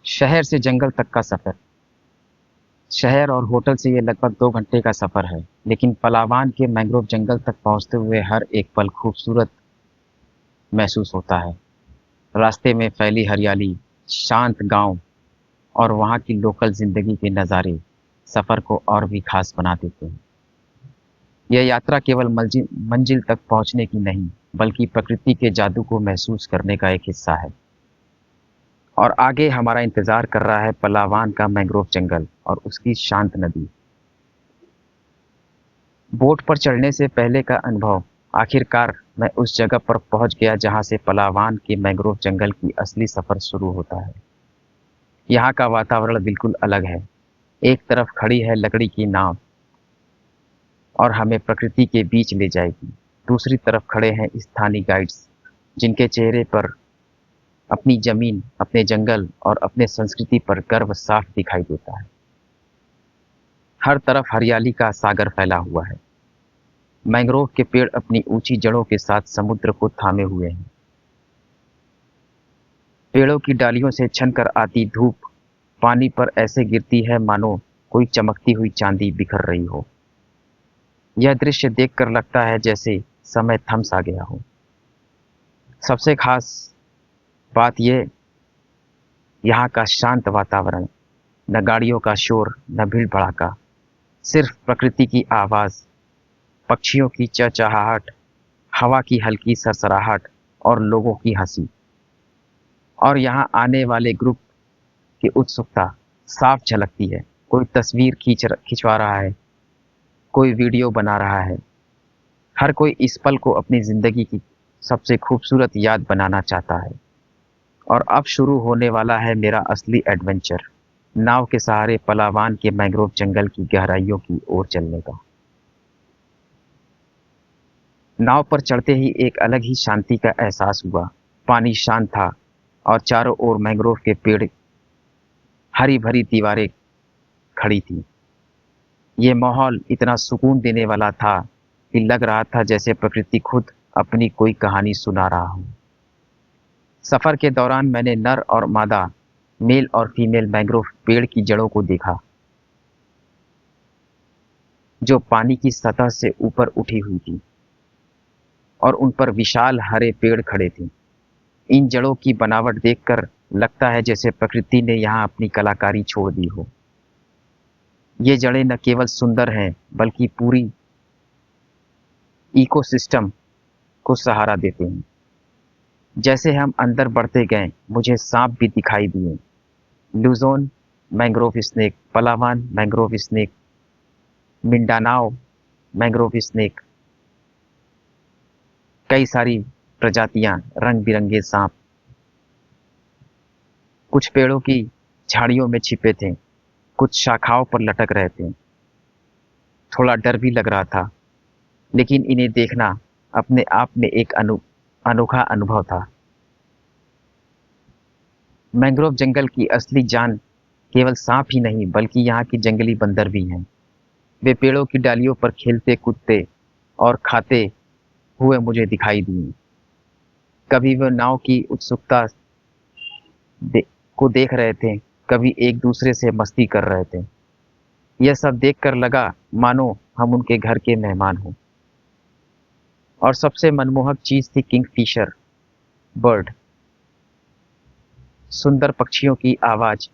शहर से जंगल तक का सफर। शहर और होटल से ये लगभग 2 घंटे का सफर है, लेकिन पलावान के मैंग्रोव जंगल तक पहुंचते हुए हर एक पल खूबसूरत महसूस होता है। रास्ते में फैली हरियाली, शांत गांव और वहां की लोकल जिंदगी के नज़ारे सफर को और भी खास बना देते हैं। यह यात्रा केवल मंजिल मंजिल तक पहुंचने की नहीं, बल्कि प्रकृति के जादू को महसूस करने का एक हिस्सा है। और आगे हमारा इंतजार कर रहा है पलावान का मैंग्रोव जंगल और उसकी शांत नदी। बोट पर चढ़ने से पहले का अनुभव। आखिरकार मैं उस जगह पर पहुंच गया जहां से पलावान के मैंग्रोव जंगल की असली सफर शुरू होता है। यहाँ का वातावरण बिल्कुल अलग है। एक तरफ खड़ी है लकड़ी की नाव और हमें प्रकृति के बीच ले जाएगी। दूसरी तरफ खड़े हैं स्थानीय गाइड्स, जिनके चेहरे पर अपनी जमीन, अपने जंगल और अपने संस्कृति पर गर्व साफ दिखाई देता है। हर तरफ हरियाली का सागर फैला हुआ है। मैंग्रोव के पेड़ अपनी ऊंची जड़ों के साथ समुद्र को थामे हुए हैं। पेड़ों की डालियों से छनकर आती धूप पानी पर ऐसे गिरती है मानो कोई चमकती हुई चांदी बिखर रही हो। यह दृश्य देखकर लगता है जैसे समय थम सा गया हो। सबसे खास बात यह, यहाँ का शांत वातावरण। न गाड़ियों का शोर, न भीड़ भड़ाका, सिर्फ प्रकृति की आवाज, पक्षियों की चहचहाहट, हवा की हल्की सरसराहट और लोगों की हंसी। और यहाँ आने वाले ग्रुप की उत्सुकता साफ झलकती है। कोई तस्वीर खिंचवा रहा है, कोई वीडियो बना रहा है। हर कोई इस पल को अपनी जिंदगी की सबसे खूबसूरत याद बनाना चाहता है। और अब शुरू होने वाला है मेरा असली एडवेंचर, नाव के सहारे पलावान के मैंग्रोव जंगल की गहराइयों की ओर चलने का। नाव पर चढ़ते ही एक अलग ही शांति का एहसास हुआ। पानी शांत था और चारों ओर मैंग्रोव के पेड़, हरी भरी दीवारें खड़ी थी। ये माहौल इतना सुकून देने वाला था कि लग रहा था जैसे प्रकृति खुद अपनी कोई कहानी सुना रहा हो। सफर के दौरान मैंने नर और मादा, मेल और फीमेल मैंग्रोव पेड़ की जड़ों को देखा, जो पानी की सतह से ऊपर उठी हुई थी और उन पर विशाल हरे पेड़ खड़े थे। इन जड़ों की बनावट देखकर लगता है जैसे प्रकृति ने यहाँ अपनी कलाकारी छोड़ दी हो। ये जड़ें न केवल सुंदर हैं, बल्कि पूरी इकोसिस्टम को सहारा देते हैं। जैसे हम अंदर बढ़ते गए, मुझे सांप भी दिखाई दिए। Luzon mangrove snake, Palawan mangrove snake, Mindanao mangrove snake, कई सारी प्रजातियां, रंग बिरंगे सांप कुछ पेड़ों की झाड़ियों में छिपे थे, कुछ शाखाओं पर लटक रहे थे। थोड़ा डर भी लग रहा था, लेकिन इन्हें देखना अपने आप में एक अनोखा अनुभव था। मैंग्रोव जंगल की असली जान केवल सांप ही नहीं, बल्कि यहाँ की जंगली बंदर भी हैं। वे पेड़ों की डालियों पर खेलते कूदते और खाते हुए मुझे दिखाई दिए। कभी वे नाव की उत्सुकता दे, को देख रहे थे, कभी एक दूसरे से मस्ती कर रहे थे। यह सब देखकर लगा मानो हम उनके घर के मेहमान हों। और सबसे मनमोहक चीज थी किंगफिशर बर्ड। सुंदर पक्षियों की आवाज